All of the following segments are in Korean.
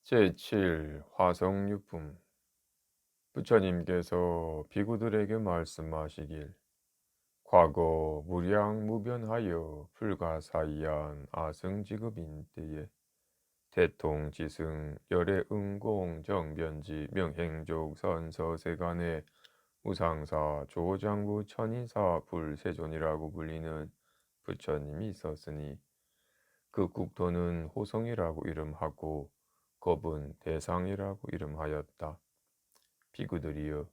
제7 화성유품. 부처님께서 비구들에게 말씀하시길, 과거 무량무변하여 불가사의한 아승지급인 때에 대통지승 열애응공 정변지 명행족 선서세간의 우상사 조장부 천인사 불세존이라고 불리는 부처님이 있었으니, 그 국토는 호성이라고 이름하고 겁은 대상이라고 이름하였다. 비구들이여,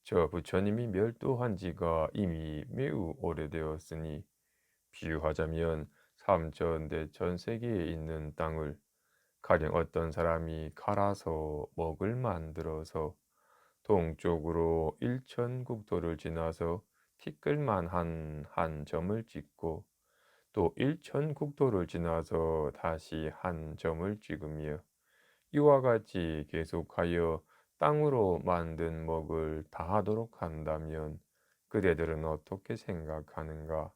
저 부처님이 멸도한 지가 이미 매우 오래되었으니, 비유하자면 삼천대 전 세계에 있는 땅을 가령 어떤 사람이 갈아서 먹을 만들어서 동쪽으로 일천국토를 지나서 티끌만 한 점을 찍고 또 일천국토를 지나서 다시 한 점을 찍으며 이와 같이 계속하여 땅으로 만든 먹을 다하도록 한다면 그대들은 어떻게 생각하는가?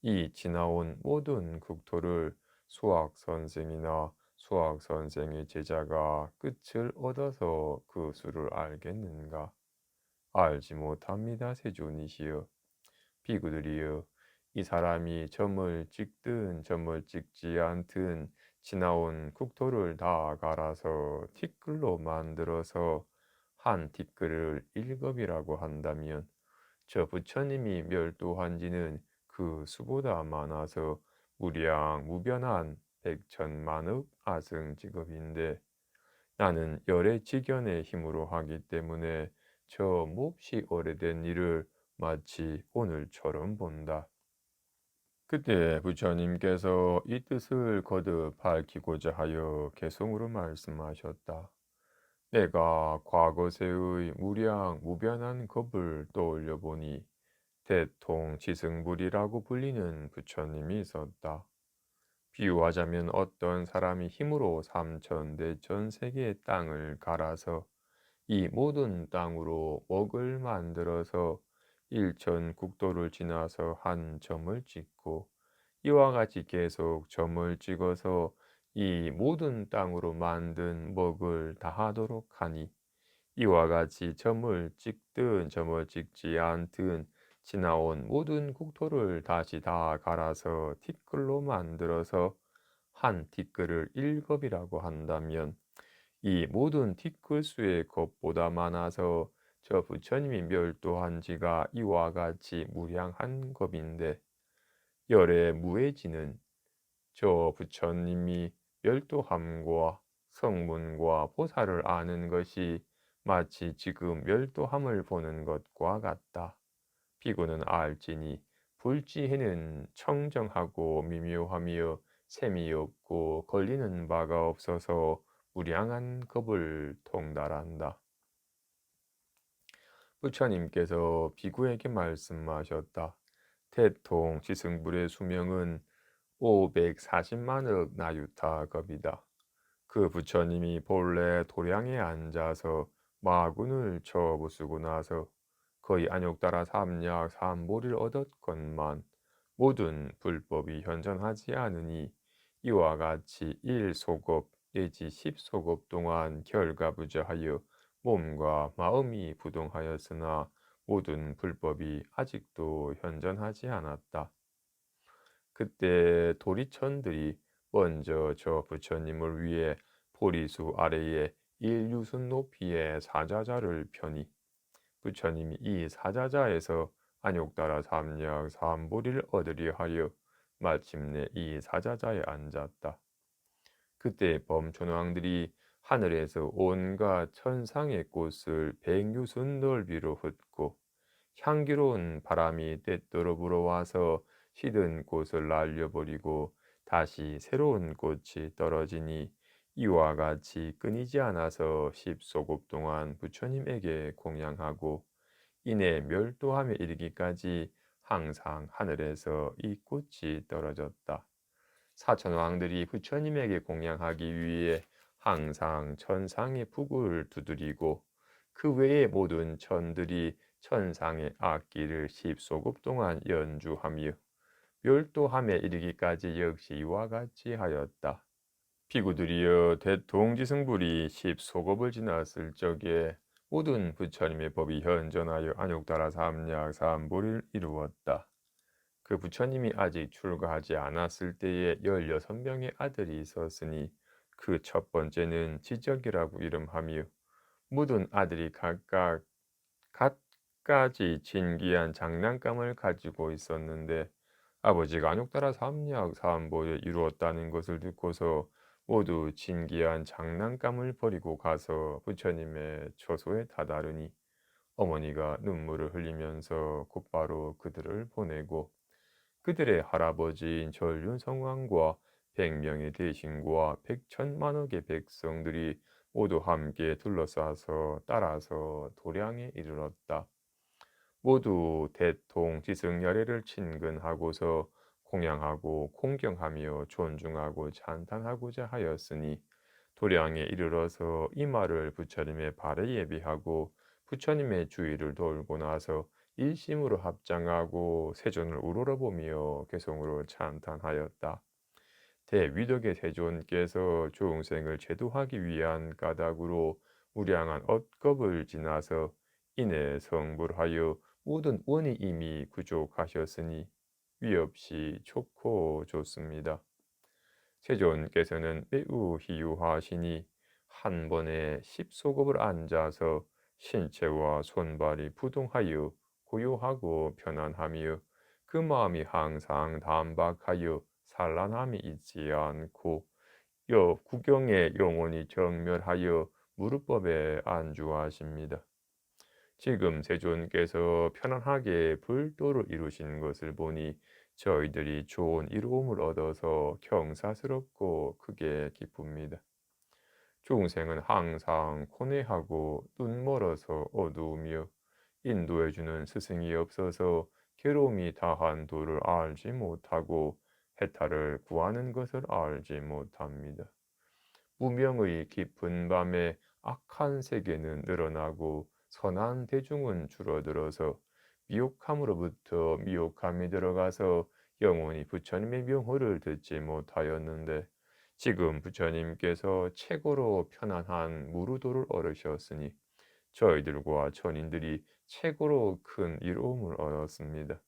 이 지나온 모든 국토를 수학 선생이나 수학 선생의 제자가 끝을 얻어서 그 수를 알겠는가? 알지 못합니다, 세존이시여. 비구들이여, 이 사람이 점을 찍든 점을 찍지 않든 지나온 국토를 다 갈아서 티끌로 만들어서 한 티끌을 일급이라고 한다면 저 부처님이 멸도한 지는 그 수보다 많아서 무량무변한 백천만억 아승직업인데, 나는 열의 직연의 힘으로 하기 때문에 저 몹시 오래된 일을 마치 오늘처럼 본다. 그때 부처님께서 이 뜻을 거듭 밝히고자 하여 개성으로 말씀하셨다. 내가 과거세의 무량무변한 겁을 떠올려 보니 대통지승불이라고 불리는 부처님이 있었다. 비유하자면 어떤 사람이 힘으로 삼천대 전 세계의 땅을 갈아서 이 모든 땅으로 먹을 만들어서 일천국토를 지나서 한 점을 찍고 이와 같이 계속 점을 찍어서 이 모든 땅으로 만든 먹을 다하도록 하니, 이와 같이 점을 찍든 점을 찍지 않든 지나온 모든 국토를 다시 다 갈아서 티끌로 만들어서 한 티끌을 일겁이라고 한다면 이 모든 티끌수의 것보다 많아서 저 부처님이 멸도한 지가 이와 같이 무량한 겁인데, 열의 무해지는 저 부처님이 멸도함과 성문과 보살을 아는 것이 마치 지금 멸도함을 보는 것과 같다. 비구는 알지니 불지해는 청정하고 미묘하며 셈이 없고 걸리는 바가 없어서 무량한 겁을 통달한다. 부처님께서 비구에게 말씀하셨다. 태통 지승불의 수명은 540만억 나유타겁이다. 그 부처님이 본래 도량에 앉아서 마군을 처부수고 나서 거의 안욕따라 삼약 삼보리를 얻었건만 모든 불법이 현존하지 않으니 이와 같이 1소급 내지 10소급 동안 결가부자하여 몸과 마음이 부동하였으나 모든 불법이 아직도 현존하지 않았다. 그때 도리천들이 먼저 저 부처님을 위해 보리수 아래에 일유순 높이의 사자자를 펴니 부처님이 이 사자자에서 안욕따라 삼약 삼보리를 얻으려 하여 마침내 이 사자자에 앉았다. 그때 범천왕들이 하늘에서 온갖 천상의 꽃을 백유순 넓이로 흩고 향기로운 바람이 때때로 불어와서 시든 꽃을 날려버리고 다시 새로운 꽃이 떨어지니 이와 같이 끊이지 않아서 10소급 동안 부처님에게 공양하고 이내 멸도함에 이르기까지 항상 하늘에서 이 꽃이 떨어졌다. 사천왕들이 부처님에게 공양하기 위해 항상 천상의 북을 두드리고 그 외의 모든 천들이 천상의 악기를 10소급 동안 연주하며 멸도함에 이르기까지 역시 이와 같이 하였다. 피구들이여 대동지승불이 십소겁을 지났을 적에 모든 부처님의 법이 현전하여 안욕따라 삼약 삼보를 이루었다. 그 부처님이 아직 출가하지 않았을 때에 16명의 아들이 있었으니 그 첫 번째는 지적이라고 이름하며 모든 아들이 각각 갖가지 진귀한 장난감을 가지고 있었는데 아버지가 안욕따라 삼약 삼보를 이루었다는 것을 듣고서 모두 진귀한 장난감을 버리고 가서 부처님의 처소에 다다르니 어머니가 눈물을 흘리면서 곧바로 그들을 보내고 그들의 할아버지인 전륜성왕과 100명의 대신과 100천만억의 백성들이 모두 함께 둘러싸서 따라서 도량에 이르렀다. 모두 대통지승열애를 친근하고서 공양하고 공경하며 존중하고 찬탄하고자 하였으니 도량에 이르러서 이 말을 부처님의 발에 예비하고 부처님의 주위를 돌고 나서 일심으로 합장하고 세존을 우러러보며 개성으로 찬탄하였다. 대위덕의 세존께서 중생을 제도하기 위한 까닭으로 무량한 업겁을 지나서 이내 성불하여 모든 원이 이미 구족하셨으니 위없이 좋고 좋습니다. 세존께서는 매우 희유하시니 한 번에 10소급을 앉아서 신체와 손발이 부동하여 고요하고 편안하며 그 마음이 항상 담박하여 산란함이 있지 않고 구경에 영원히 정멸하여 무릎법에 안주하십니다. 지금 세존께서 편안하게 불도를 이루신 것을 보니 저희들이 좋은 이로움을 얻어서 경사스럽고 크게 기쁩니다. 중생은 항상 고뇌하고 눈멀어서 어두우며 인도해주는 스승이 없어서 괴로움이 다한 도를 알지 못하고 해탈을 구하는 것을 알지 못합니다. 무명의 깊은 밤에 악한 세계는 늘어나고 선한 대중은 줄어들어서 미혹함으로부터 미혹함이 들어가서 영원히 부처님의 명호를 듣지 못하였는데 지금 부처님께서 최고로 편안한 무루도를 얻으셨으니 저희들과 천인들이 최고로 큰 이로움을 얻었습니다.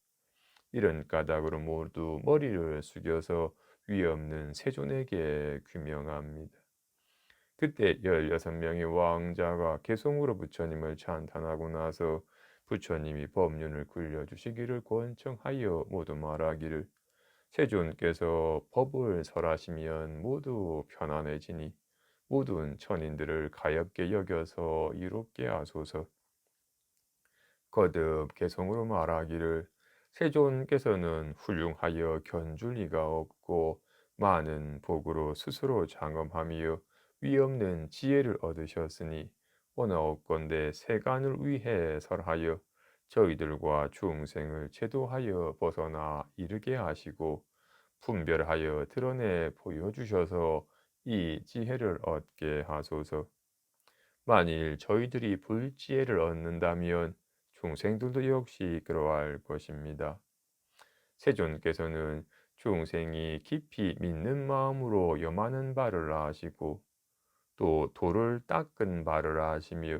이런 까닭으로 모두 머리를 숙여서 위없는 세존에게 규명합니다. 그때 16명의 왕자가 개성으로 부처님을 찬탄하고 나서 부처님이 법륜을 굴려주시기를 권청하여 모두 말하기를 세존께서 법을 설하시면 모두 편안해지니 모든 천인들을 가엾게 여겨서 이롭게 하소서. 거듭 개성으로 말하기를 세존께서는 훌륭하여 견줄 리가 없고 많은 복으로 스스로 장엄하며 위없는 지혜를 얻으셨으니 원하옵건대 세간을 위해 설하여 저희들과 중생을 제도하여 벗어나 이르게 하시고 분별하여 드러내 보여주셔서 이 지혜를 얻게 하소서. 만일 저희들이 불지혜를 얻는다면 중생들도 역시 그러할 것입니다. 세존께서는 중생이 깊이 믿는 마음으로 염하는 바를 아시고 또 도를 닦은 바를 아시며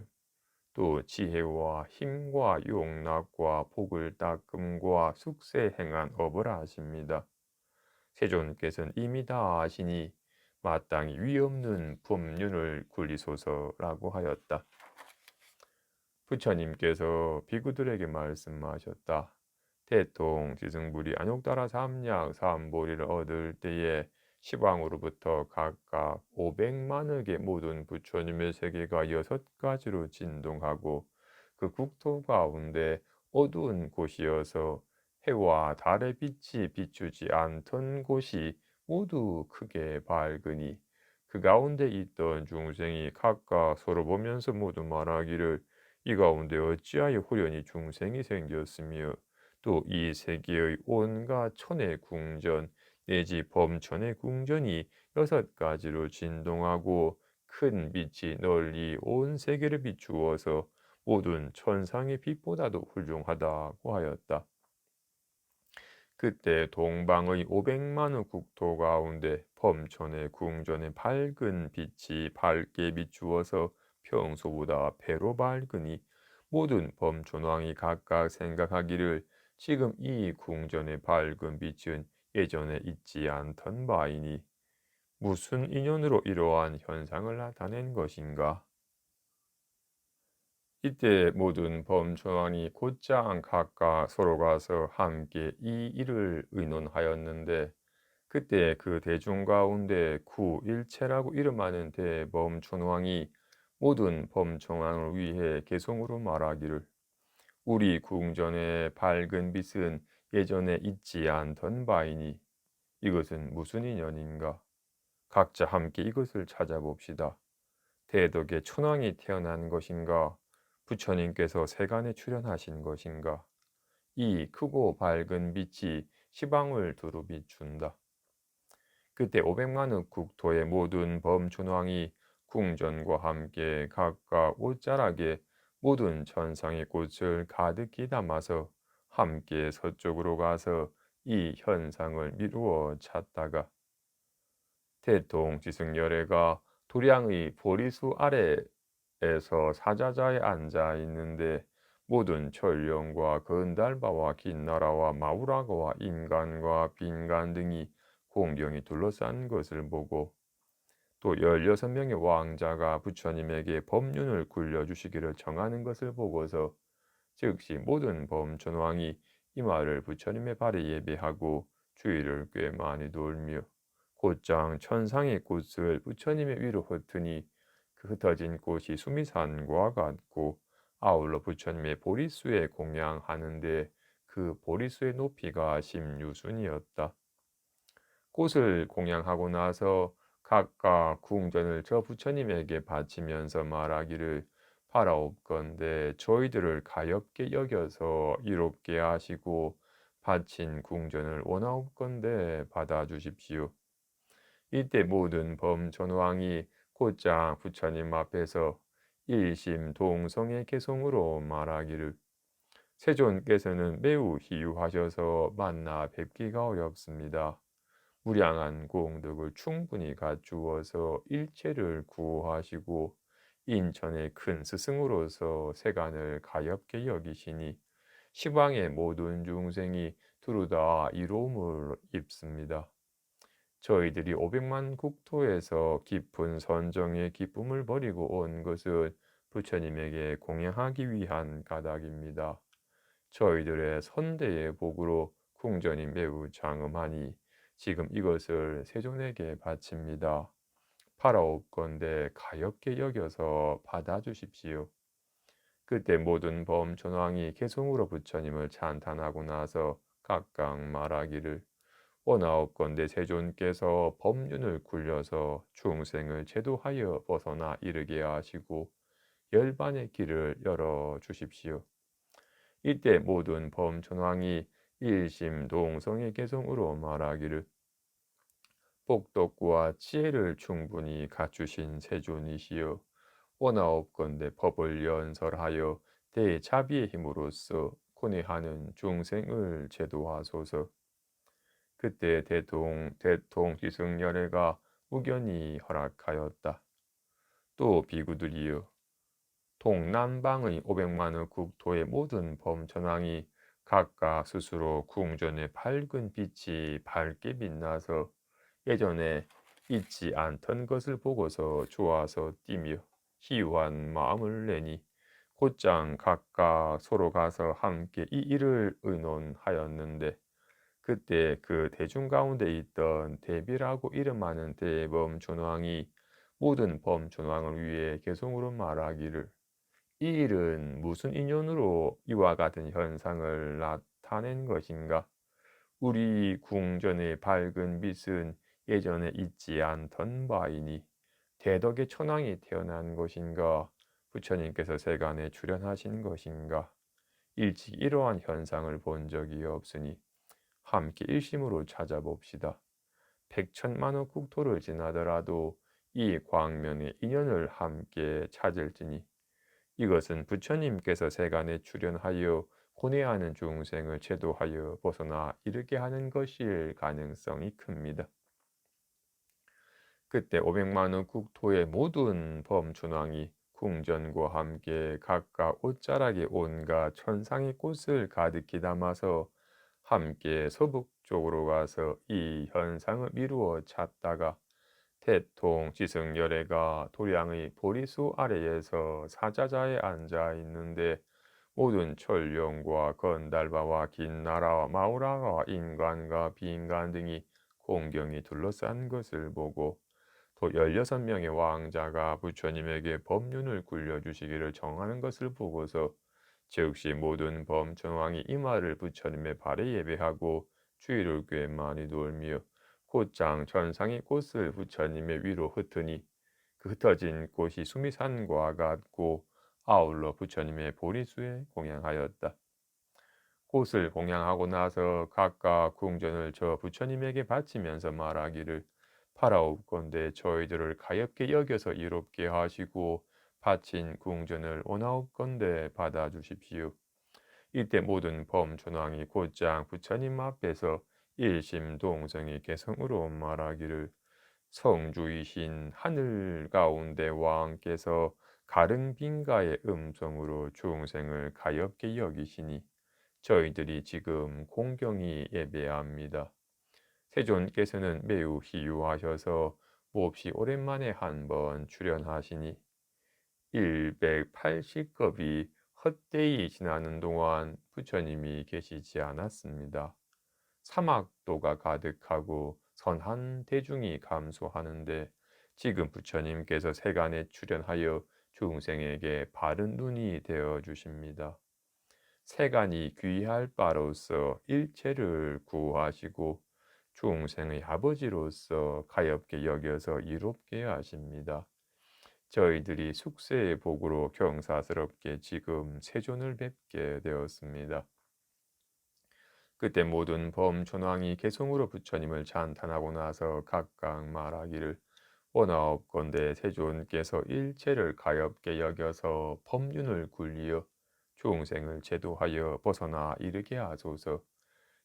또 지혜와 힘과 용락과 복을 닦음과 숙세 행한 업을 아십니다. 세존께서는 이미 다 아시니 마땅히 위없는 법륜을 굴리소서라고 하였다. 부처님께서 비구들에게 말씀하셨다. 대통지승불이 안욕따라 삼약 삼보리를 얻을 때에 시방으로부터 각각 500만억의 모든 부처님의 세계가 6가지로 진동하고 그 국토 가운데 어두운 곳이어서 해와 달의 빛이 비추지 않던 곳이 모두 크게 밝으니 그 가운데 있던 중생이 각각 서로 보면서 모두 말하기를 이 가운데 어찌하여 후련히 중생이 생겼으며 또 이 세계의 온갖 천의 궁전 내지 범천의 궁전이 6가지로 진동하고 큰 빛이 널리 온 세계를 비추어서 모든 천상의 빛보다도 훌륭하다고 하였다. 그때 동방의 500만의 국토 가운데 범촌의 궁전의 밝은 빛이 밝게 비추어서 평소보다 배로 밝으니 모든 범촌왕이 각각 생각하기를 지금 이 궁전의 밝은 빛은 예전에 있지 않던 바이니 무슨 인연으로 이러한 현상을 나타낸 것인가? 이때 모든 범초왕이 곧장 각각 서로 가서 함께 이 일을 의논하였는데 그때 그 대중 가운데 구일체라고 이름하는 대범촌왕이 모든 범촌왕을 위해 개성으로 말하기를 우리 궁전의 밝은 빛은 예전에 있지 않던 바이니 이것은 무슨 인연인가? 각자 함께 이것을 찾아봅시다. 대덕에 춘왕이 태어난 것인가? 부처님께서 세간에 출현하신 것인가? 이 크고 밝은 빛이 시방을 두루 비춘다. 그때 500만의 국토의 모든 범춘왕이 궁전과 함께 각각 옷자락에 모든 천상의 꽃을 가득히 담아서 함께 서쪽으로 가서 이 현상을 미루어 찾다가 대통지승열애가 도량의 보리수 아래에서 사자자에 앉아 있는데 모든 천령과 건달바와 긴나라와 마우라거와 인간과 빈간 등이 공경이 둘러싼 것을 보고 또 16명의 왕자가 부처님에게 법륜을 굴려주시기를 청하는 것을 보고서 즉시 모든 범천왕이 이 말을 부처님의 발에 예배하고 주의를 꽤 많이 돌며 곧장 천상의 꽃을 부처님의 위로 흩으니 그 흩어진 꽃이 수미산과 같고 아울러 부처님의 보리수에 공양하는데 그 보리수의 높이가 16순이었다. 꽃을 공양하고 나서 각각 궁전을 저 부처님에게 바치면서 말하기를 바라옵건대 저희들을 가엾게 여겨서 이롭게 하시고 바친 궁전을 원하옵건대 받아주십시오. 이때 모든 범전왕이 곧장 부처님 앞에서 일심동성의 개성으로 말하기를 세존께서는 매우 희유하셔서 만나 뵙기가 어렵습니다. 무량한 공덕을 충분히 갖추어서 일체를 구호하시고 인천의 큰 스승으로서 세간을 가엾게 여기시니 시방의 모든 중생이 두루 다 이로움을 입습니다. 저희들이 500만 국토에서 깊은 선정의 기쁨을 버리고 온 것은 부처님에게 공양하기 위한 까닭입니다. 저희들의 선대의 복으로 궁전이 매우 장엄하니 지금 이것을 세존에게 바칩니다. 팔아옵건대 가엾게 여겨서 받아주십시오. 그때 모든 범천왕이 개성으로 부처님을 찬탄하고 나서 각각 말하기를 원하옵건대 세존께서 법륜을 굴려서 중생을 제도하여 벗어나 이르게 하시고 열반의 길을 열어 주십시오. 이때 모든 범천왕이 일심동성의 개성으로 말하기를 복덕과 지혜를 충분히 갖추신 세존이시여 원하옵건대 법을 연설하여 대자비의 힘으로써 고뇌하는 중생을 제도하소서. 그때 대통지승열애가 무견히 허락하였다. 또 비구들이여 동남방의 500만의 국토의 모든 범천왕이 각각 스스로 궁전의 밝은 빛이 밝게 빛나서 예전에 있지 않던 것을 보고서 좋아서 뛰며 희유한 마음을 내니 곧장 각각 서로 가서 함께 이 일을 의논하였는데 그때 그 대중 가운데 있던 대비라고 이름하는 대범존왕이 모든 범존왕을 위해 개성으로 말하기를 이 일은 무슨 인연으로 이와 같은 현상을 나타낸 것인가? 우리 궁전의 밝은 빛은 예전에 있지 않던 바이니 대덕의 천왕이 태어난 것인가? 부처님께서 세간에 출현하신 것인가? 일찍 이러한 현상을 본 적이 없으니 함께 일심으로 찾아봅시다. 백천만호 국토를 지나더라도 이 광명의 인연을 함께 찾을지니 이것은 부처님께서 세간에 출현하여 고뇌하는 중생을 제도하여 벗어나 이르게 하는 것일 가능성이 큽니다. 그때 500만 원 국토의 모든 범천왕이 궁전과 함께 각각 옷자락에 온갖 천상의 꽃을 가득히 담아서 함께 서북쪽으로 가서 이 현상을 이루어 찾다가 태통 지승열애가 도량의 보리수 아래에서 사자자에 앉아 있는데 모든 천룡과 건달바와 긴나라와 마우라와 인간과 비인간 등이 공경이 둘러싼 것을 보고 또 16명의 왕자가 부처님에게 법륜을 굴려주시기를 정하는 것을 보고서 즉시 모든 범천왕이 이 말을 부처님의 발에 예배하고 주의를 꽤 많이 돌며 곧장 천상의 꽃을 부처님의 위로 흩으니 그 흩어진 꽃이 수미산과 같고 아울러 부처님의 보리수에 공양하였다. 꽃을 공양하고 나서 각각 궁전을 저 부처님에게 바치면서 말하기를 파라옵건대 저희들을 가엾게 여겨서 이롭게 하시고 바친 궁전을 오나옵건대 받아주십시오. 이때 모든 범천왕이 곧장 부처님 앞에서 일심동성의 개성으로 말하기를 성주이신 하늘 가운데 왕께서 가릉빈가의 음성으로 중생을 가엾게 여기시니 저희들이 지금 공경히 예배합니다. 세존께서는 매우 희유하셔서 몹시 오랜만에 한번 출연하시니 180겁이 헛되이 지나는 동안 부처님이 계시지 않았습니다. 사막도가 가득하고 선한 대중이 감소하는데 지금 부처님께서 세간에 출연하여 중생에게 바른 눈이 되어 주십니다. 세간이 귀할 바로서 일체를 구하시고 중생의 아버지로서 가엾게 여겨서 이롭게 하십니다. 저희들이 숙세의 복으로 경사스럽게 지금 세존을 뵙게 되었습니다. 그때 모든 범천왕이 개성으로 부처님을 찬탄하고 나서 각각 말하기를 원하옵건대 세존께서 일체를 가엾게 여겨서 법륜을 굴리어 중생을 제도하여 벗어나 이르게 하소서.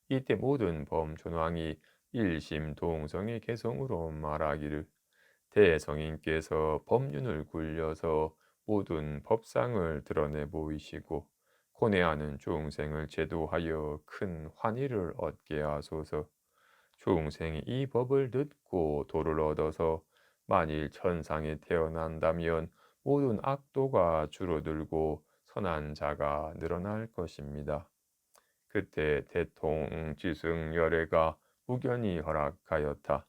이때 모든 범천왕이 일심동성의 개성으로 말하기를 대성인께서 법륜을 굴려서 모든 법상을 드러내 보이시고 고뇌하는 중생을 제도하여 큰 환희를 얻게 하소서. 중생이 이 법을 듣고 도를 얻어서 만일 천상에 태어난다면 모든 악도가 줄어들고 선한 자가 늘어날 것입니다. 그때 대통 지승열애가 무견히 허락하였다.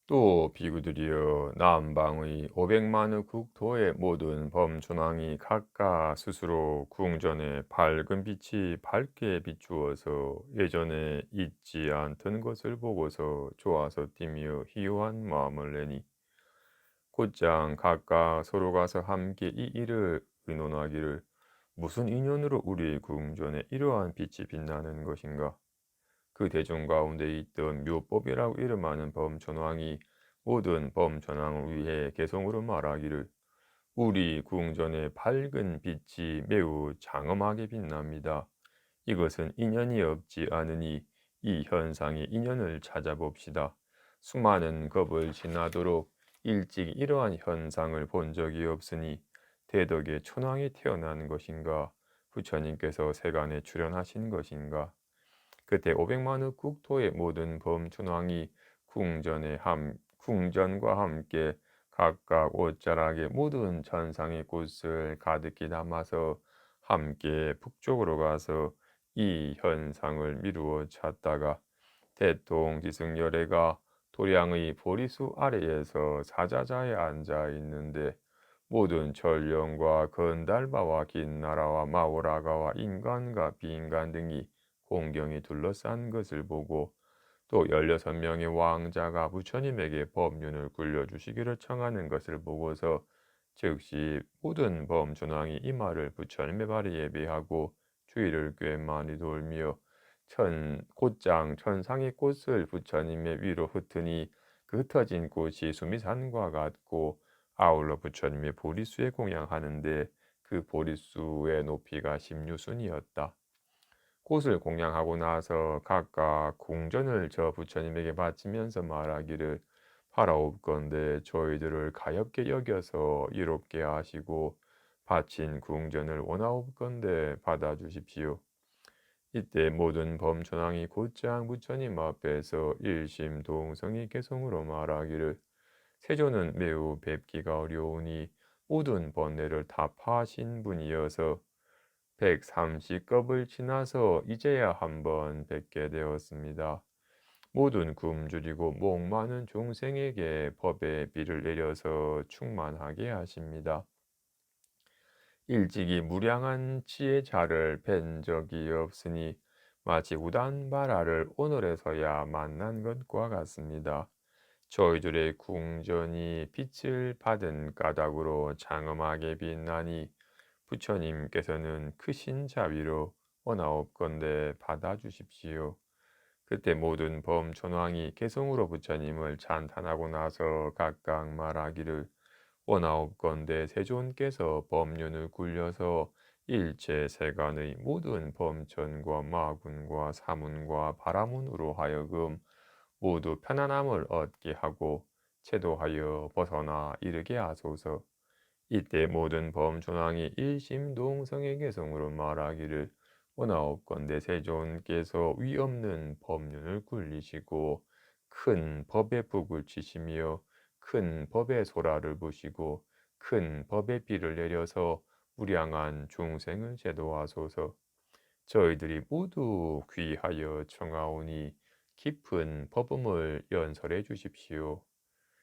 또 비구들이여 남방의 500만의 국토의 모든 범천왕이 각각 스스로 궁전에 밝은 빛이 밝게 비추어서 예전에 잊지 않던 것을 보고서 좋아서 뛰며 희유한 마음을 내니 곧장 각각 서로 가서 함께 이 일을 의논하기를 무슨 인연으로 우리 궁전에 이러한 빛이 빛나는 것인가? 그 대중 가운데 있던 묘법이라고 이름하는 범천왕이 모든 범천왕을 위해 개성으로 말하기를 우리 궁전의 밝은 빛이 매우 장엄하게 빛납니다. 이것은 인연이 없지 않으니 이 현상의 인연을 찾아봅시다. 수많은 겁을 지나도록 일찍 이러한 현상을 본 적이 없으니 대덕의 천왕이 태어난 것인가? 부처님께서 세간에 출연하신 것인가? 그때 500만의 국토의 모든 범천왕이 궁전과 함께 각각 옷자락에 모든 천상의 꽃을 가득히 담아서 함께 북쪽으로 가서 이 현상을 미루어 찾다가 대통지승열애가 도량의 보리수 아래에서 사자자에 앉아 있는데 모든 전령과 건달바와 긴나라와 마오라가와 인간과 비인간 등이 공경이 둘러싼 것을 보고 또 16명의 왕자가 부처님에게 법륜을 굴려주시기를 청하는 것을 보고서 즉시 모든 범천왕이 이 말을 부처님의 발에 예배하고 주의를 꽤 많이 돌며 곧장 천상의 꽃을 부처님의 위로 흩으니 그 흩어진 꽃이 수미산과 같고 아울러 부처님의 보리수에 공양하는데 그 보리수의 높이가 16순이었다. 꽃을 공양하고 나서 각각 궁전을 저 부처님에게 바치면서 말하기를 바라옵건대 저희들을 가엾게 여겨서 이롭게 하시고 바친 궁전을 원하옵건대 받아주십시오. 이때 모든 범천왕이 곧장 부처님 앞에서 일심동성이 개성으로 말하기를 세존은 매우 뵙기가 어려우니 모든 번뇌를 다 파하신 분이어서 130겁을 지나서 이제야 한번 뵙게 되었습니다. 모든 굶주리고 목마른 중생에게 법의 비를 내려서 충만하게 하십니다. 일찍이 무량한 지혜자를 뵌 적이 없으니 마치 우단바라를 오늘에서야 만난 것과 같습니다. 저희들의 궁전이 빛을 받은 까닭으로 장엄하게 빛나니 부처님께서는 크신 자비로 원하옵건대 받아주십시오. 그때 모든 범천왕이 개성으로 부처님을 찬탄하고 나서 각각 말하기를 원하옵건대 세존께서 법륜을 굴려서 일체 세간의 모든 범천과 마군과 사문과 바라문으로 하여금 모두 편안함을 얻게 하고 채도하여 벗어나 이르게 하소서. 이때 모든 범존왕이 일심동성의 개성으로 말하기를 원하옵건대 세존께서 위없는 법륜을 굴리시고 큰 법의 북을 치시며 큰 법의 소라를 부시고 큰 법의 비를 내려서 무량한 중생을 제도하소서. 저희들이 모두 귀하여 청하오니 깊은 법음을 연설해 주십시오.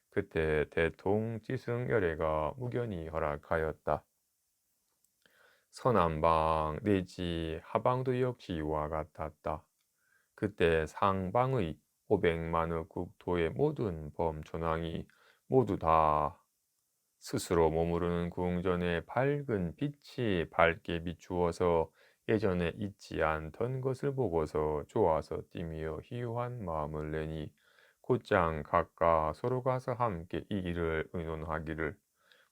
그때 대통지승열애가 무견히 허락하였다. 서남방 내지 하방도 역시 이와 같았다. 그때 상방의 500만의 국토의 모든 범천왕이 모두 다 스스로 머무르는 궁전에 밝은 빛이 밝게 비추어서 예전에 잊지 않던 것을 보고서 좋아서 뛰며 희유한 마음을 내니 곧장 각각 서로 가서 함께 이 일을 의논하기를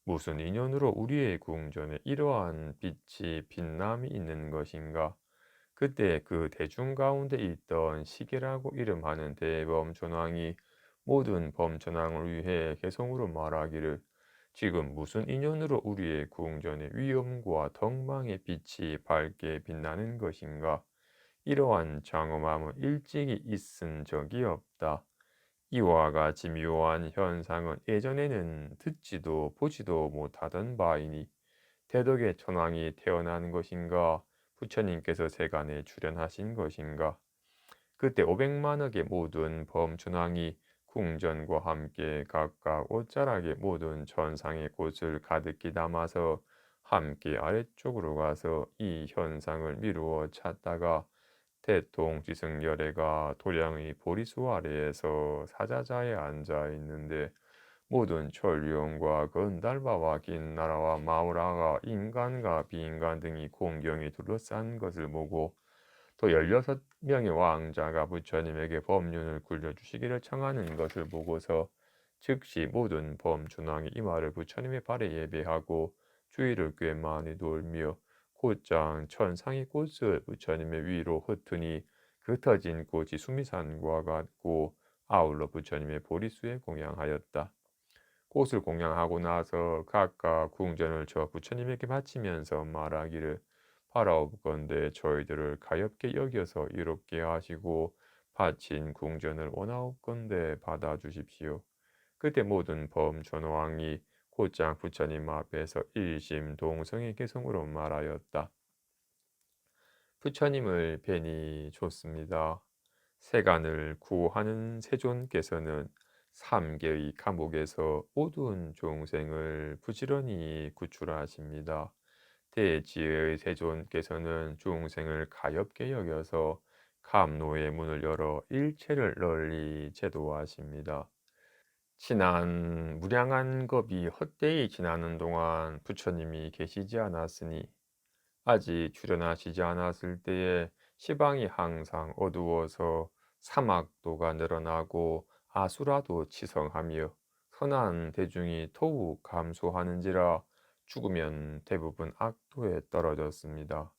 무슨 인연으로 우리의 궁전에 이러한 빛이 빛남이 있는 것인가. 그때 그 대중 가운데 있던 시계라고 이름하는 대범천왕이 모든 범천왕을 위해 개성으로 말하기를 지금 무슨 인연으로 우리의 궁전의 위엄과 덕망의 빛이 밝게 빛나는 것인가. 이러한 장엄함은 일찍이 있은 적이 없다. 이와 같이 묘한 현상은 예전에는 듣지도 보지도 못하던 바이니 대덕의 천왕이 태어난 것인가 부처님께서 세간에 출현하신 것인가. 그때 500만억의 모든 범천왕이 궁전과 함께 각각 옷자락에 모든 전상의 꽃을 가득히 담아서 함께 아래쪽으로 가서 이 현상을 미루어 찾다가 대통지승열애가 도량의 보리수 아래에서 사자자에 앉아 있는데 모든 천룡과 건달바와 긴나라와 마우라가 인간과 비인간 등이 공경에 둘러싼 것을 보고 또 16명의 왕자가 부처님에게 법륜을 굴려주시기를 청하는 것을 보고서 즉시 모든 범준왕이 이 말을 부처님의 발에 예배하고 주위를 꽤 많이 돌며 곧장 천상의 꽃을 부처님의 위로 흩으니 흩어진 꽃이 수미산과 같고 아울러 부처님의 보리수에 공양하였다. 꽃을 공양하고 나서 각각 궁전을 저 부처님에게 바치면서 말하기를 바라옵건대 저희들을 가엾게 여겨서 이롭게 하시고 바친 궁전을 원하옵건대 받아주십시오. 그때 모든 범전왕이 곧장 부처님 앞에서 일심동성의 개성으로 말하였다. 부처님을 뵈니 좋습니다. 세간을 구하는 세존께서는 3개의 감옥에서 모든 중생을 부지런히 구출하십니다. 대지의 세존께서는 중생을 가엾게 여겨서 감로의 문을 열어 일체를 널리 제도하십니다. 지난 무량한 겁이 헛되이 지나는 동안 부처님이 계시지 않았으니 아직 출현하시지 않았을 때에 시방이 항상 어두워서 사막도가 늘어나고 아수라도 치성하며 선한 대중이 더욱 감소하는지라 죽으면 대부분 악도에 떨어졌습니다.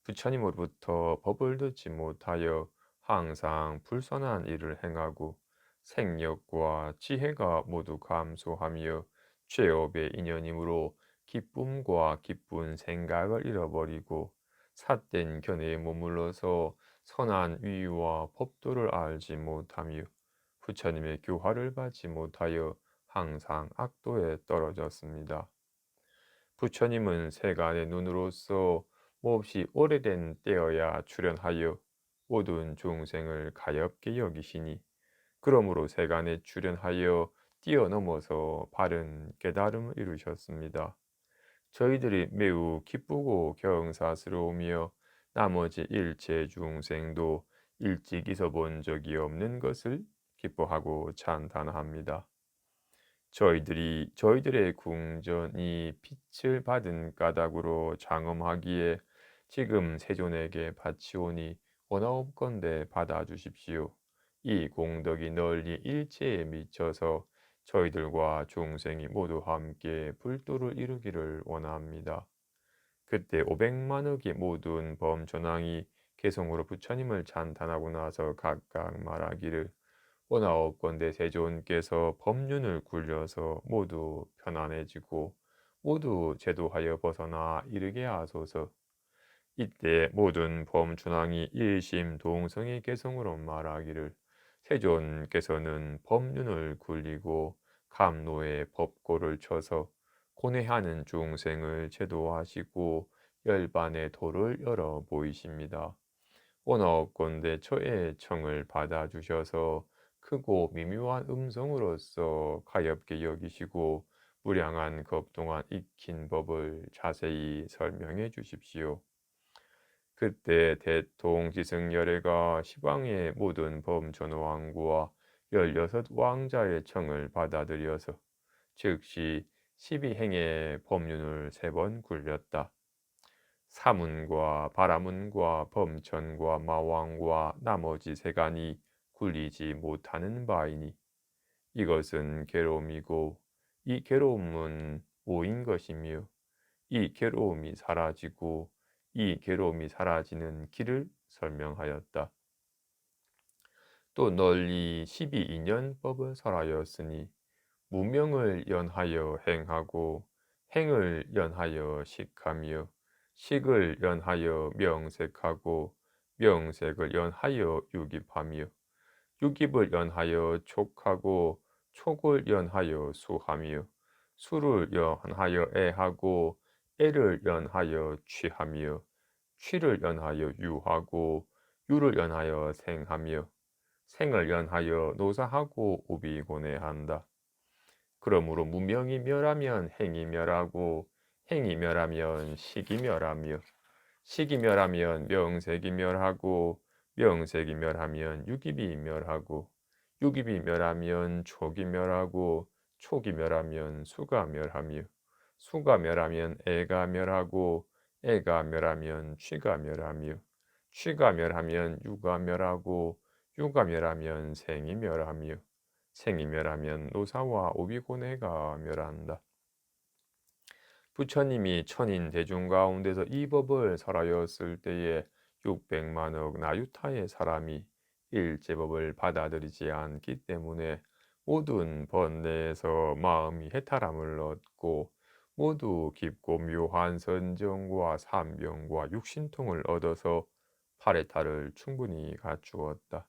부처님으로부터 법을 듣지 못하여 항상 불선한 일을 행하고 생력과 지혜가 모두 감소하며 죄업의 인연이므로 기쁨과 기쁜 생각을 잃어버리고 삿된 견해에 머물러서 선한 위와 법도를 알지 못하며 부처님의 교화를 받지 못하여 항상 악도에 떨어졌습니다. 부처님은 세간의 눈으로서 몹시 오래된 때여야 출현하여 모든 중생을 가엾게 여기시니 그러므로 세간에 출현하여 뛰어넘어서 바른 깨달음을 이루셨습니다. 저희들이 매우 기쁘고 경사스러우며 나머지 일체 중생도 일찍 있어본 적이 없는 것을 기뻐하고 찬탄합니다. 저희들의 궁전이 빛을 받은 까닭으로 장엄하기에 지금 세존에게 바치오니 원하옵건대 받아주십시오. 이 공덕이 널리 일체에 미쳐서 저희들과 중생이 모두 함께 불도를 이루기를 원합니다. 그때 500만억의 모든 범전왕이 개성으로 부처님을 찬탄하고 나서 각각 말하기를 원하옵건대 세존께서 법륜을 굴려서 모두 편안해지고 모두 제도하여 벗어나 이르게 하소서. 이때 모든 범준왕이 일심동성의 개성으로 말하기를 세존께서는 법륜을 굴리고 감노의 법고를 쳐서 고뇌하는 중생을 제도하시고 열반의 도를 열어 보이십니다. 원하옵건대 저의 청을 받아주셔서 크고 미묘한 음성으로서 가엾게 여기시고 무량한 겁 동안 익힌 법을 자세히 설명해 주십시오. 그때 대통지승열애가 시방의 모든 범전왕구와 16왕자의 청을 받아들여서 즉시 12행의 법륜을 3번 굴렸다. 사문과 바라문과 범천과 마왕과 나머지 세간이 굴리지 못하는 바이니 이것은 괴로움이고 이 괴로움은 뭐인 것이며 이 괴로움이 사라지고 이 괴로움이 사라지는 길을 설명하였다. 또 널리 12인연법을 설하였으니 무명을 연하여 행하고 행을 연하여 식하며 식을 연하여 명색하고 명색을 연하여 유깁하며 유깁을 연하여 촉하고 촉을 연하여 수하며 수를 연하여 애하고 애를 연하여 취하며 취를 연하여 유하고 유를 연하여 생하며 생을 연하여 노사하고 오비고뇌한다. 그러므로 무명이 멸하면 행이 멸하고 행이 멸하면 식이 멸하며 식이 멸하면 명색이 멸하고 명색이 멸하면 유깁이 멸하고 유깁이 멸하면 촉이 멸하고 촉이 멸하면 수가 멸하며 수가 멸하면 애가 멸하고 애가 멸하면 취가 멸하며 취가 멸하면 유가 멸하고 유가 멸하면 생이 멸하며 생이 멸하면 노사와 오비고뇌가 멸한다. 부처님이 천인 대중 가운데서 이 법을 설하였을 때에 600만억 나유타의 사람이 일제법을 받아들이지 않기 때문에 모든 번뇌에서 마음이 해탈함을 얻고 모두 깊고 묘한 선정과 삼병과 육신통을 얻어서 파레타를 충분히 갖추었다.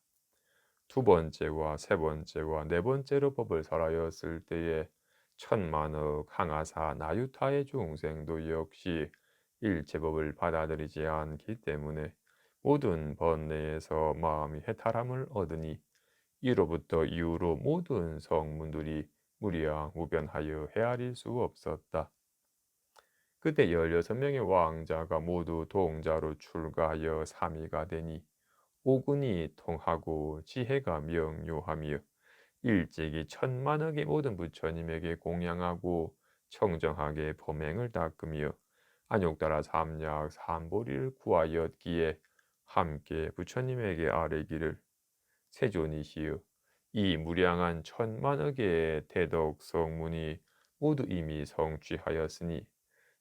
두 번째와 세 번째와 네 번째로 법을 설하였을 때에 천만억 항아사 나유타의 중생도 역시 일체법을 받아들이지 않기 때문에 모든 번뇌에서 마음이 해탈함을 얻으니 이로부터 이후로 모든 성문들이 무량무변하여 헤아릴 수 없었다. 그때 16명의 왕자가 모두 동자로 출가하여 삼위가 되니 오군이 통하고 지혜가 명료하며 일찍이 천만억의 모든 부처님에게 공양하고 청정하게 범행을 닦으며 안욕따라 삼약 삼보리를 구하였기에 함께 부처님에게 아뢰기를 세존이시여 이 무량한 천만억의 대덕 성문이 모두 이미 성취하였으니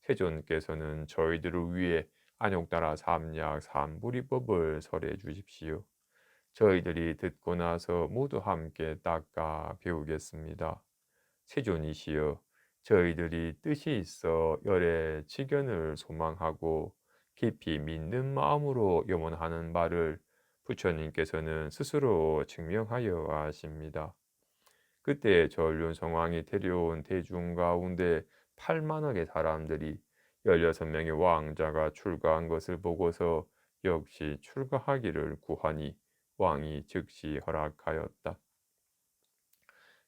세존께서는 저희들을 위해 안욕따라 삼약 삼부리법을 설해 주십시오. 저희들이 듣고 나서 모두 함께 닦아 배우겠습니다. 세존이시여, 저희들이 뜻이 있어 열의 직연을 소망하고 깊이 믿는 마음으로 염원하는 바를 부처님께서는 스스로 증명하여 하십니다. 그때 전륜 성왕이 데려온 대중 가운데 8만억의 사람들이 16명의 왕자가 출가한 것을 보고서 역시 출가하기를 구하니 왕이 즉시 허락하였다.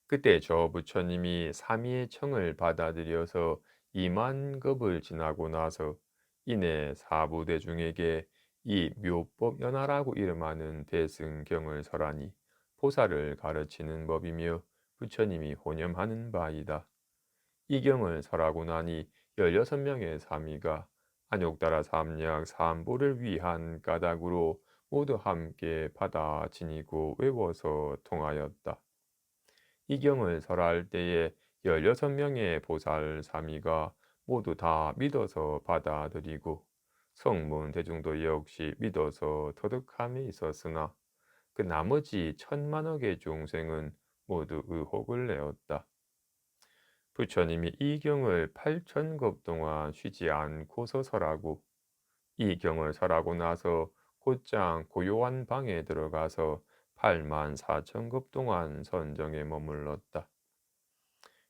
그때 저 부처님이 삼위의 청을 받아들여서 2만 급을 지나고 나서 이내 사부대중에게 이 묘법연화라고 이름하는 대승경을 설하니 보살을 가르치는 법이며 부처님이 혼념하는 바이다. 이 경을 설하고 나니 16명의 사미가 안욕따라 삼약 삼보를 위한 까닭으로 모두 함께 받아 지니고 외워서 통하였다. 이 경을 설할 때에 16명의 보살 사미가 모두 다 믿어서 받아들이고 성문 대중도 역시 믿어서 터득함이 있었으나 그 나머지 천만억의 중생은 모두 의혹을 내었다. 부처님이 이 경을 8천급 동안 쉬지 않고서 설하고 이 경을 설하고 나서 곧장 고요한 방에 들어가서 8만 4천급 동안 선정에 머물렀다.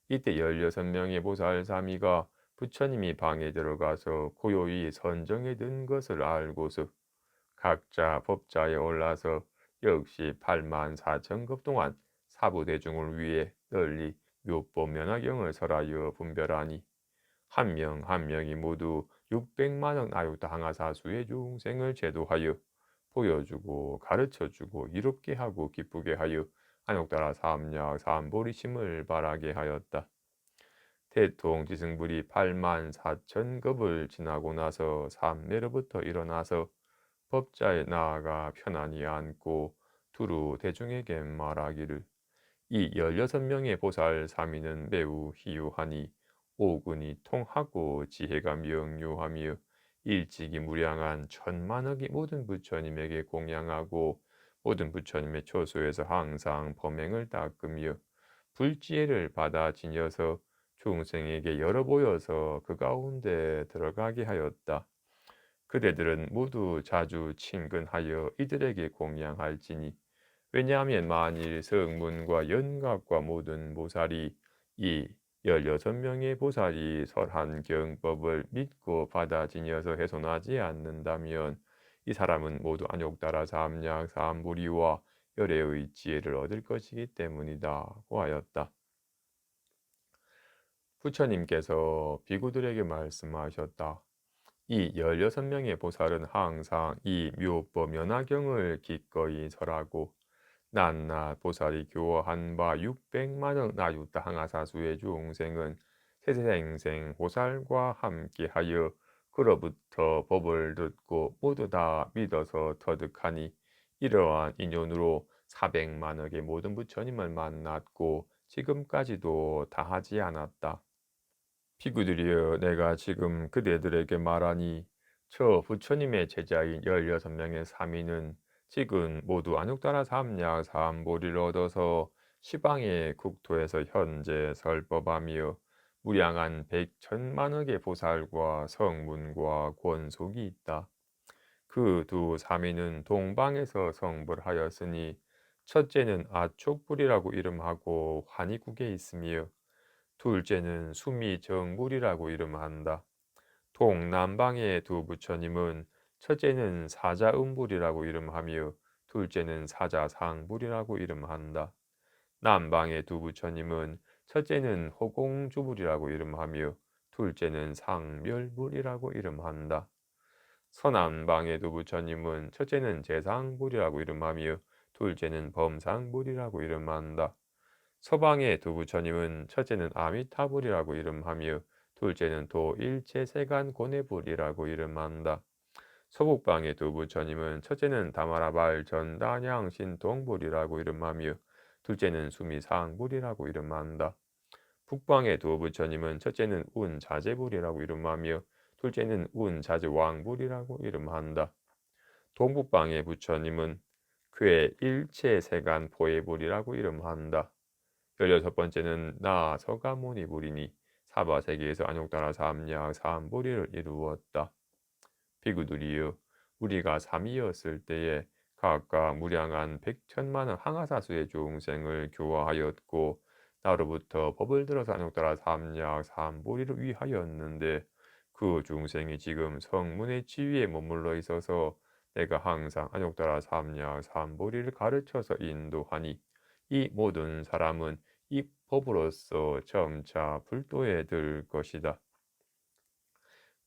이때 16명의 보살사미가 부처님이 방에 들어가서 고요히 선정에 든 것을 알고서 각자 법자에 올라서 역시 8만 4천급 동안 사부대중을 위해 널리 묘법면화경을 설하여 분별하니 한 명 한 명이 모두 600만억 나유타 항아사수의 중생을 제도하여 보여주고 가르쳐주고 이롭게 하고 기쁘게 하여 안욕따라 삼약 삼보리심을 바라게 하였다. 대통지승불이 8만 4천급을 지나고 나서 삼매로부터 일어나서 법자에 나아가 편안히 앉고 두루 대중에게 말하기를 이 16명의 보살 사미는 매우 희유하니 오군이 통하고 지혜가 명료하며 일찍이 무량한 천만억이 모든 부처님에게 공양하고 모든 부처님의 초소에서 항상 범행을 닦으며 불지혜를 받아 지녀서 중생에게 열어 보여서 그 가운데 들어가게 하였다. 그대들은 모두 자주 친근하여 이들에게 공양할지니 왜냐하면 만일 성문과 연갑과 모든 보살이 이 16명의 보살이 설한 경법을 믿고 받아 지녀서 훼손하지 않는다면 이 사람은 모두 안욕따라 삼약 삼부리와 열애의 지혜를 얻을 것이기 때문이다고 하였다. 부처님께서 비구들에게 말씀하셨다. 이 16명의 보살은 항상 이 묘법 연화경을 기꺼이 설하고 낱낱 보살이 교화한 바 600만억 나유타 항아사수의 중생은 세세생생 보살과 함께하여 그로부터 법을 듣고 모두 다 믿어서 터득하니 이러한 인연으로 400만억의 모든 부처님을 만났고 지금까지도 다 하지 않았다. 피구들이여 내가 지금 그대들에게 말하니 저 부처님의 제자인 16명의 사미는 지금 모두 안욕따라 삼약 삼보리를 얻어서 시방의 국토에서 현재 설법하며 무량한 백천만억의 보살과 성문과 권속이 있다. 그 두 사미는 동방에서 성불하였으니 첫째는 아촉불이라고 이름하고 환희국에 있으며 둘째는 수미정불이라고 이름한다. 동남방의 두 부처님은 첫째는 사자음불이라고 이름하며 둘째는 사자상불이라고 이름한다. 남방의 두 부처님은 첫째는 호공주불이라고 이름하며 둘째는 상멸불이라고 이름한다. 서남방의 두 부처님은 첫째는 재상불이라고 이름하며 둘째는 범상불이라고 이름한다. 서방의 두 부처님은 첫째는 아미타불이라고 이름하며 둘째는 도일체세간 고뇌불이라고 이름한다. 서북방의 두 부처님은 첫째는 다마라발 전단양 신동불이라고 이름하며 둘째는 수미상불이라고 이름한다. 북방의 두 부처님은 첫째는 운자재불이라고 이름하며 둘째는 운자재왕불이라고 이름한다. 동북방의 부처님은 그의 일체세간 포해불이라고 이름한다. 16번째는 나서가모니불이니 사바세계에서 안욕다라 삼약 삼보리를 이루었다. 비구들이여, 우리가 삼이었을 때에 각각 무량한 백천만원 항아사수의 중생을 교화하였고 나로부터 법을 들어서 안욕다라 삼약 삼보리를 위하였는데 그 중생이 지금 성문의 지위에 머물러 있어서 내가 항상 안욕다라 삼약 삼보리를 가르쳐서 인도하니 이 모든 사람은 이 법으로서 점차 불도에 들 것이다.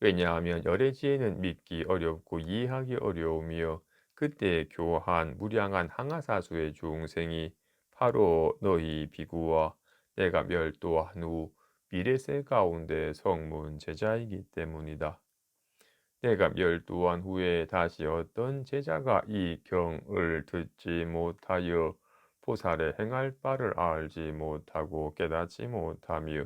왜냐하면 열애지혜는 믿기 어렵고 이해하기 어려우며 그때 교한 무량한 항아사수의 중생이 바로 너희 비구와 내가 멸도한 후 미래세 가운데 성문 제자이기 때문이다. 내가 멸도한 후에 다시 어떤 제자가 이 경을 듣지 못하여 보살의 행할 바를 알지 못하고 깨닫지 못하며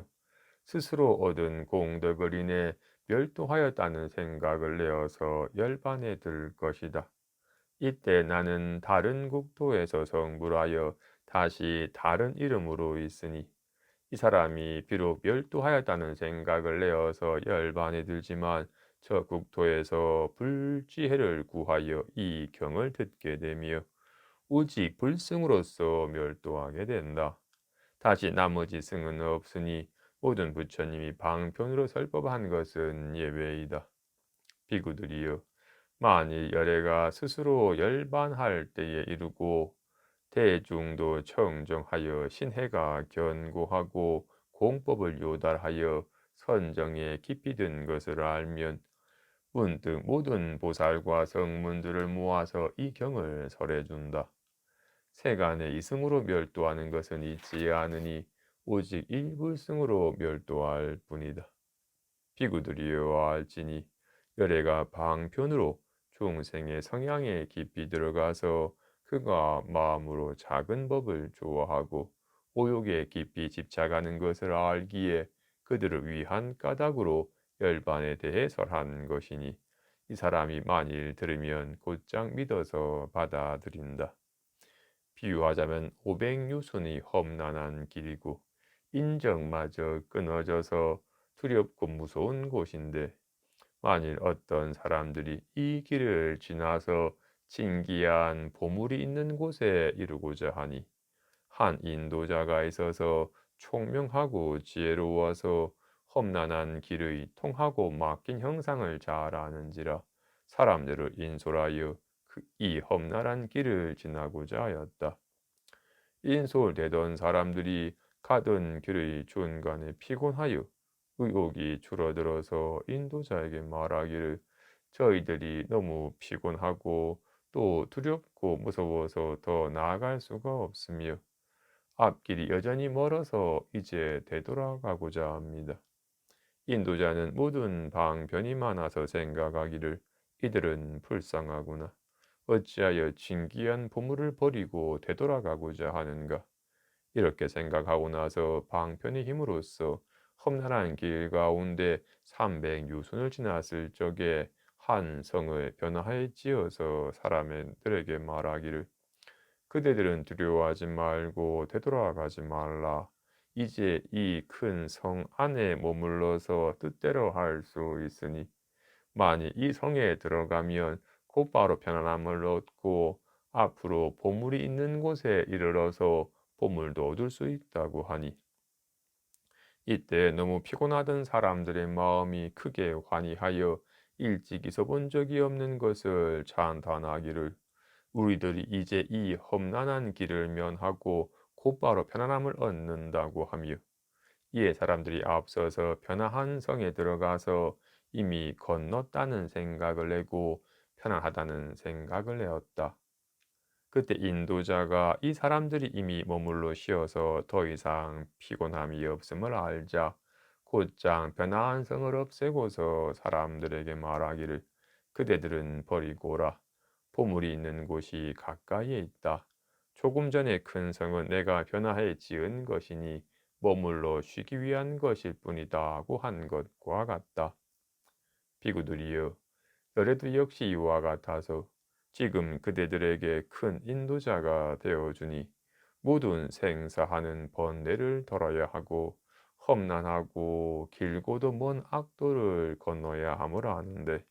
스스로 얻은 공덕을 인해 멸도하였다는 생각을 내어서 열반에 들 것이다. 이때 나는 다른 국토에서 성불하여 다시 다른 이름으로 있으니 이 사람이 비록 멸도하였다는 생각을 내어서 열반에 들지만 저 국토에서 불지혜를 구하여 이 경을 듣게 되며 오직 불승으로서 멸도하게 된다. 다시 나머지 승은 없으니 모든 부처님이 방편으로 설법한 것은 예외이다. 비구들이여, 만일 열애가 스스로 열반할 때에 이르고 대중도 청정하여 신해가 견고하고 공법을 요달하여 선정에 깊이 든 것을 알면 문득 모든 보살과 성문들을 모아서 이 경을 설해준다. 세간의 이승으로 멸도하는 것은 있지 않으니 오직 일불승으로 멸도할 뿐이다. 비구들이여 알지니 열애가 방편으로 중생의 성향에 깊이 들어가서 그가 마음으로 작은 법을 좋아하고 오욕에 깊이 집착하는 것을 알기에 그들을 위한 까닭으로 열반에 대해 설한 것이니 이 사람이 만일 들으면 곧장 믿어서 받아들인다. 비유하자면 500유순이 험난한 길이고 인정마저 끊어져서 두렵고 무서운 곳인데 만일 어떤 사람들이 이 길을 지나서 진기한 보물이 있는 곳에 이르고자 하니 한 인도자가 있어서 총명하고 지혜로워서 험난한 길의 통하고 막힌 형상을 잘 아는지라 사람들을 인솔하여 이 험난한 길을 지나고자 하였다. 인솔되던 사람들이 가던 길의 중간에 피곤하여 의욕이 줄어들어서 인도자에게 말하기를 저희들이 너무 피곤하고 또 두렵고 무서워서 더 나아갈 수가 없으며 앞길이 여전히 멀어서 이제 되돌아가고자 합니다. 인도자는 모든 방변이 많아서 생각하기를 이들은 불쌍하구나. 어찌하여 진귀한 보물을 버리고 되돌아가고자 하는가? 이렇게 생각하고 나서 방편의 힘으로써 험난한 길 가운데 300유순을 지났을 적에 한 성을 변화하여 지어서 사람들에게 말하기를 그대들은 두려워하지 말고 되돌아가지 말라. 이제 이 큰 성 안에 머물러서 뜻대로 할 수 있으니 만일 이 성에 들어가면 곧바로 편안함을 얻고 앞으로 보물이 있는 곳에 이르러서 보물도 얻을 수 있다고 하니 이때 너무 피곤하던 사람들의 마음이 크게 환희하여 일찍 있어본 적이 없는 것을 찬탄하기를 우리들이 이제 이 험난한 길을 면하고 곧바로 편안함을 얻는다고 하며 이에 사람들이 앞서서 편안한 성에 들어가서 이미 건넜다는 생각을 내고 편안하다는 생각을 내었다. 그때 인도자가 이 사람들이 이미 머물러 쉬어서 더 이상 피곤함이 없음을 알자 곧장 편안한 성을 없애고서 사람들에게 말하기를 그대들은 버리고라. 보물이 있는 곳이 가까이에 있다. 조금 전에 큰 성은 내가 변화해 지은 것이니 머물러 쉬기 위한 것일 뿐이다고 한 것과 같다. 비구들이여, 너래도 역시 이와 같아서 지금 그대들에게 큰 인도자가 되어주니 모든 생사하는 번뇌를 덜어야 하고 험난하고 길고도 먼 악도를 건너야 함을 아는데,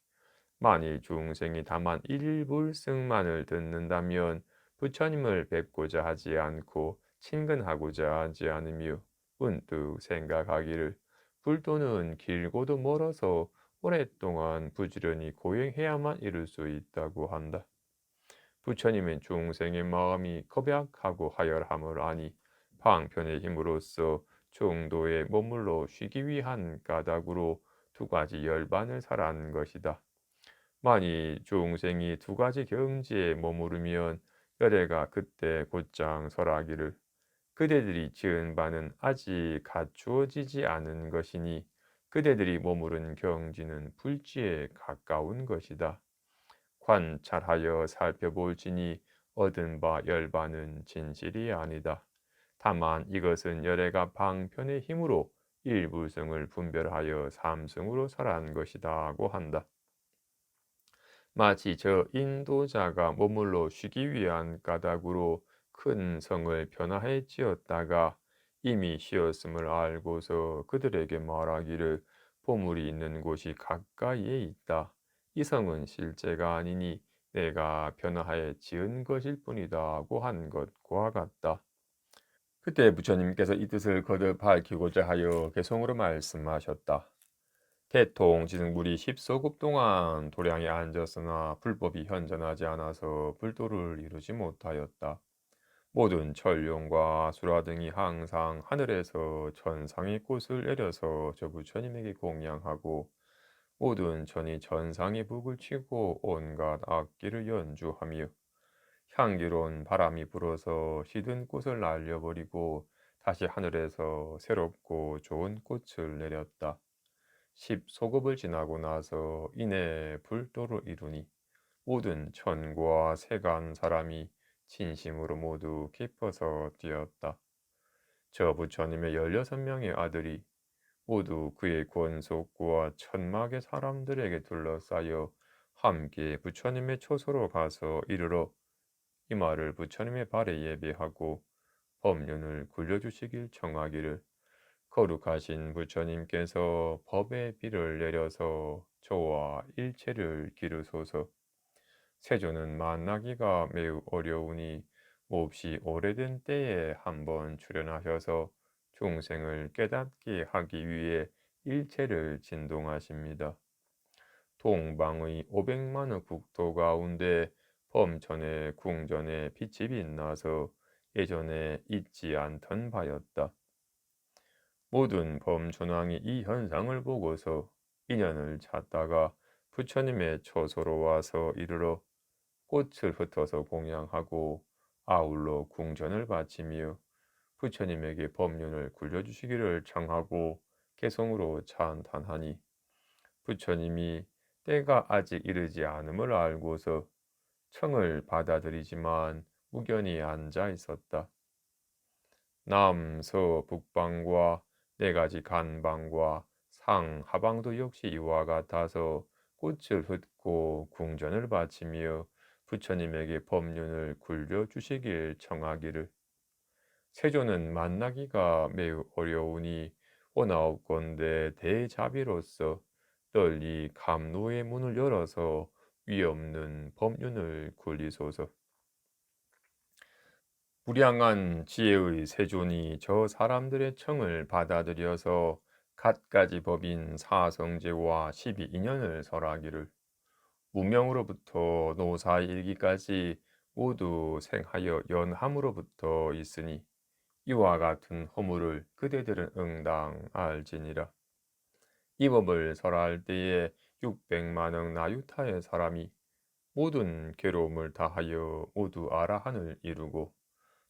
만일 중생이 다만 일불승만을 듣는다면 부처님을 뵙고자 하지 않고 친근하고자 하지 않으며 문득 생각하기를 불도는 길고도 멀어서 오랫동안 부지런히 고행해야만 이룰 수 있다고 한다. 부처님은 중생의 마음이 겁약하고 하열함을 아니 방편의 힘으로써 중도에 머물러 쉬기 위한 까닭으로 두 가지 열반을 설한 것이다. 만일 중생이 두 가지 경지에 머무르면 열애가 그때 곧장 설하기를 그대들이 지은 바는 아직 갖추어지지 않은 것이니 그대들이 머무른 경지는 불지에 가까운 것이다. 관찰하여 살펴볼지니 얻은 바 열반은 진실이 아니다. 다만 이것은 열애가 방편의 힘으로 일불성을 분별하여 삼성으로 설한 것이다고 한다. 마치 저 인도자가 머물러 쉬기 위한 까닭으로 큰 성을 변화해 지었다가 이미 쉬었음을 알고서 그들에게 말하기를 보물이 있는 곳이 가까이에 있다. 이 성은 실제가 아니니 내가 변화하여 지은 것일 뿐이다고 한 것과 같다. 그때 부처님께서 이 뜻을 거듭 밝히고자 하여 개성으로 말씀하셨다. 대통 지승불이 10소급 동안 도량에 앉았으나 불법이 현존하지 않아서 불도를 이루지 못하였다. 모든 천룡과 수라 등이 항상 하늘에서 천상의 꽃을 내려서 저 부처님에게 공양하고 모든 천이 천상의 북을 치고 온갖 악기를 연주하며 향기로운 바람이 불어서 시든 꽃을 날려버리고 다시 하늘에서 새롭고 좋은 꽃을 내렸다. 10소급을 지나고 나서 이내 불도를 이루니 모든 천과 세간 사람이 진심으로 모두 기뻐서 뛰었다. 저 부처님의 16명의 아들이 모두 그의 권속과 천막의 사람들에게 둘러싸여 함께 부처님의 초소로 가서 이르러 이 말을 부처님의 발에 예배하고 법륜을 굴려주시길 청하기를 거룩하신 부처님께서 법의 비를 내려서 저와 일체를 기르소서. 세조는 만나기가 매우 어려우니 몹시 오래된 때에 한번 출연하셔서 중생을 깨닫게 하기 위해 일체를 진동하십니다. 동방의 500만의 국토 가운데 범천의 궁전에 빛이 빛나서 예전에 잊지 않던 바였다. 모든 범존왕이 이 현상을 보고서 인연을 찾다가 부처님의 처소로 와서 이르러 꽃을 흩어서 공양하고 아울러 궁전을 바치며 부처님에게 법륜을 굴려주시기를 청하고 개성으로 찬탄하니 부처님이 때가 아직 이르지 않음을 알고서 청을 받아들이지만 무견히 앉아 있었다. 남, 서, 북방과 네 가지 간방과 상, 하방도 역시 이와 같아서 꽃을 흩고 궁전을 바치며 부처님에게 법륜을 굴려주시길 청하기를 세조는 만나기가 매우 어려우니 원하옵건대 대자비로서 널리 감로의 문을 열어서 위없는 법륜을 굴리소서. 무량한 지혜의 세존이 저 사람들의 청을 받아들여서 갖가지 법인 사성제와 12인연을 설하기를 무명으로부터 노사일기까지 모두 생하여 연함으로부터 있으니 이와 같은 허물을 그대들은 응당 알지니라. 이 법을 설할 때에 600만억 나유타의 사람이 모든 괴로움을 다하여 모두 아라한을 이루고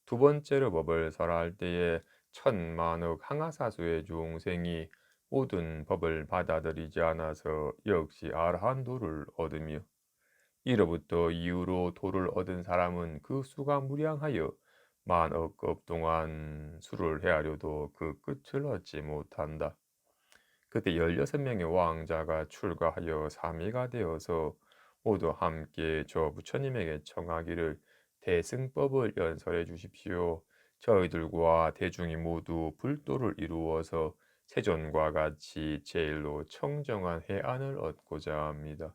두 번째로 법을 설할 때에 1000만억 항아사수의 중생이 모든 법을 받아들이지 않아서 역시 아라한도를 얻으며 이로부터 이후로 도를 얻은 사람은 그 수가 무량하여 만억 급 동안 수를 헤아려도 그 끝을 얻지 못한다. 그때 16명의 왕자가 출가하여 삼위가 되어서 모두 함께 저 부처님에게 청하기를 대승법을 연설해 주십시오. 저희들과 대중이 모두 불도를 이루어서 세존과 같이 제일로 청정한 해안을 얻고자 합니다.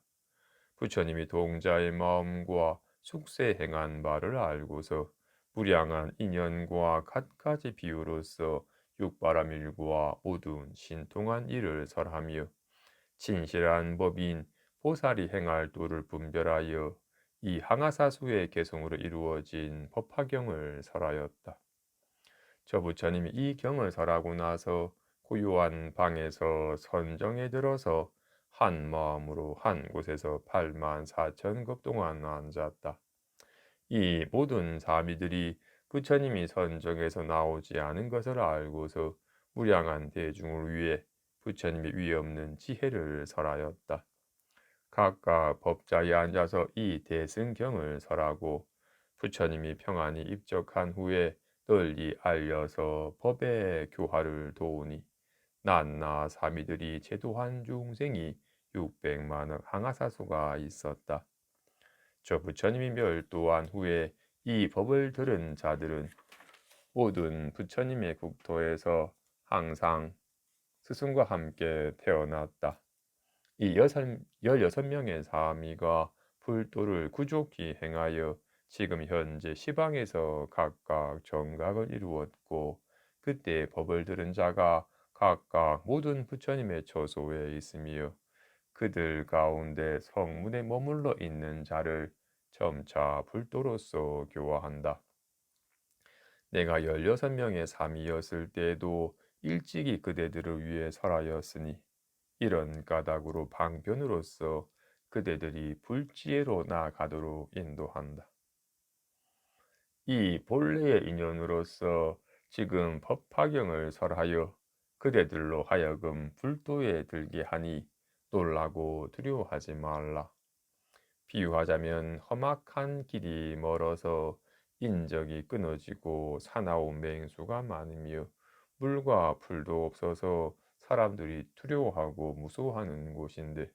부처님이 동자의 마음과 숙세 행한 바를 알고서 무량한 인연과 갖가지 비유로서 육바라밀과 모든 신통한 일을 설하며 진실한 법인 보살이 행할 도를 분별하여 이 항아사수의 개성으로 이루어진 법화경을 설하였다. 저 부처님이 이 경을 설하고 나서 고요한 방에서 선정에 들어서 한 마음으로 한 곳에서 8만 4천 급 동안 앉았다. 이 모든 사미들이 부처님이 선정에서 나오지 않은 것을 알고서 무량한 대중을 위해 부처님의 위없는 지혜를 설하였다. 각각 법자에 앉아서 이 대승경을 설하고 부처님이 평안히 입적한 후에 널리 알려서 법의 교화를 도우니 낱나 사미들이 제도한 중생이 600만억 항아사수가 있었다. 저 부처님이 멸도한 후에 이 법을 들은 자들은 모든 부처님의 국토에서 항상 스승과 함께 태어났다. 이 16명의 사미가 불도를 구족히 행하여 지금 현재 시방에서 각각 정각을 이루었고 그때 법을 들은 자가 각각 모든 부처님의 처소에 있으며 그들 가운데 성문에 머물러 있는 자를 점차 불도로서 교화한다. 내가 16명의 사미였을 때에도 일찍이 그대들을 위해 설하였으니 이런 까닭으로 방편으로서 그대들이 불지혜로 나아가도록 인도한다. 이 본래의 인연으로서 지금 법화경을 설하여 그대들로 하여금 불도에 들게 하니 놀라고 두려워하지 말라. 비유하자면 험악한 길이 멀어서 인적이 끊어지고 사나운 맹수가 많으며 물과 불도 없어서 사람들이 두려워하고 무서워하는 곳인데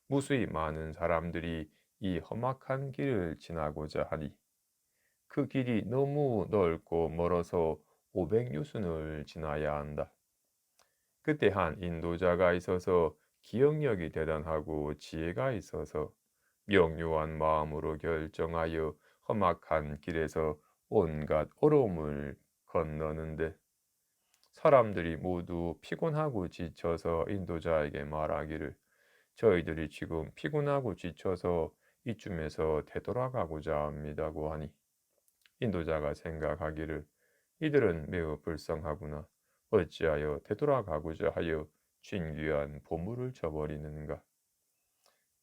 무수히 많은 사람들이 이 험악한 길을 지나고자 하니 그 길이 너무 넓고 멀어서 500유순을 지나야 한다. 그때 한 인도자가 있어서 기억력이 대단하고 지혜가 있어서 명료한 마음으로 결정하여 험악한 길에서 온갖 어려움을 건너는데 사람들이 모두 피곤하고 지쳐서 인도자에게 말하기를 저희들이 지금 피곤하고 지쳐서 이쯤에서 되돌아가고자 합니다고 하니 인도자가 생각하기를 이들은 매우 불쌍하구나. 어찌하여 되돌아가고자 하여 진귀한 보물을 저버리는가.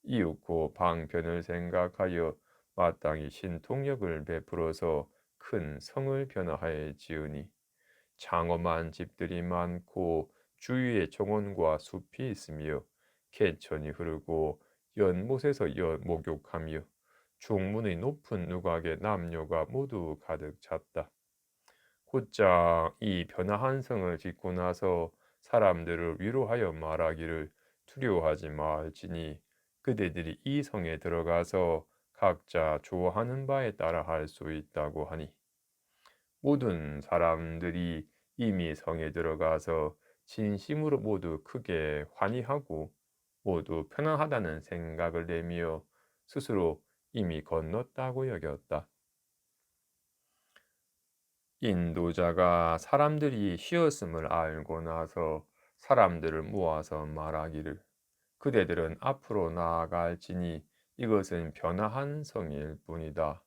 이윽고 방편을 생각하여 마땅히 신통력을 베풀어서 큰 성을 변화하여 지으니 장엄한 집들이 많고 주위에 정원과 숲이 있으며 개천이 흐르고 연못에서 목욕하며 중문의 높은 누각에 남녀가 모두 가득 찼다. 곧장 이 변화한 성을 짓고 나서 사람들을 위로하여 말하기를 두려워하지 말지니 그대들이 이 성에 들어가서 각자 좋아하는 바에 따라 할 수 있다고 하니 모든 사람들이 이미 성에 들어가서 진심으로 모두 크게 환희하고 모두 편안하다는 생각을 내며 스스로 이미 건넜다고 여겼다. 인도자가 사람들이 쉬었음을 알고 나서 사람들을 모아서 말하기를 그대들은 앞으로 나아갈지니 이것은 변화한 성일 뿐이다.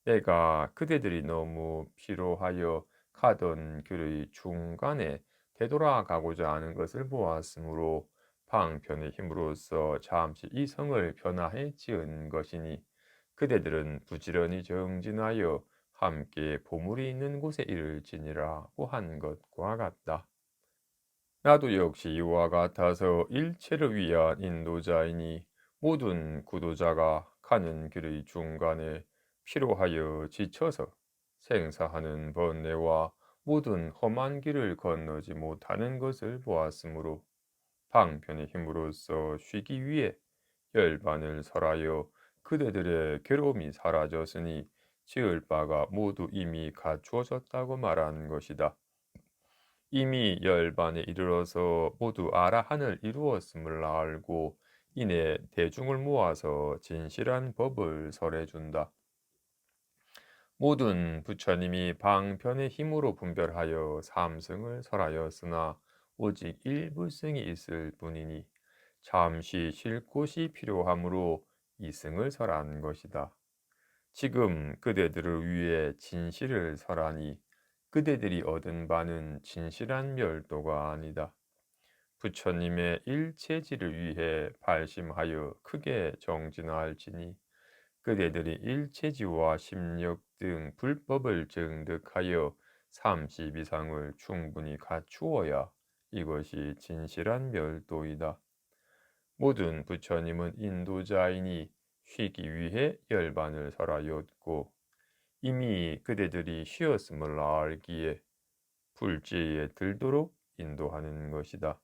내가 그대들이 너무 피로하여 가던 길의 중간에 되돌아가고자 하는 것을 보았으므로 방편의 힘으로써 잠시 이 성을 변화해 지은 것이니 그대들은 부지런히 정진하여 함께 보물이 있는 곳에 이를지니라고 한 것과 같다. 나도 역시 이와 같아서 일체를 위한 인도자이니 모든 구도자가 가는 길의 중간에 피로하여 지쳐서 생사하는 번뇌와 모든 험한 길을 건너지 못하는 것을 보았으므로 방편의 힘으로써 쉬기 위해 열반을 설하여 그대들의 괴로움이 사라졌으니 지을 바가 모두 이미 갖추어졌다고 말한 것이다. 이미 열반에 이르러서 모두 아라한을 이루었음을 알고 이내 대중을 모아서 진실한 법을 설해준다. 모든 부처님이 방편의 힘으로 분별하여 삼승을 설하였으나 오직 일불승이 있을 뿐이니 잠시 쉴 곳이 필요하므로 이승을 설한 것이다. 지금 그대들을 위해 진실을 설하니 그대들이 얻은 바는 진실한 멸도가 아니다. 부처님의 일체지를 위해 발심하여 크게 정진할지니 그대들이 일체지와 심력 등 불법을 증득하여 30 이상을 충분히 갖추어야 이것이 진실한 멸도이다. 모든 부처님은 인도자이니 쉬기 위해 열반을 설하였고 이미 그대들이 쉬었음을 알기에 불지에 들도록 인도하는 것이다.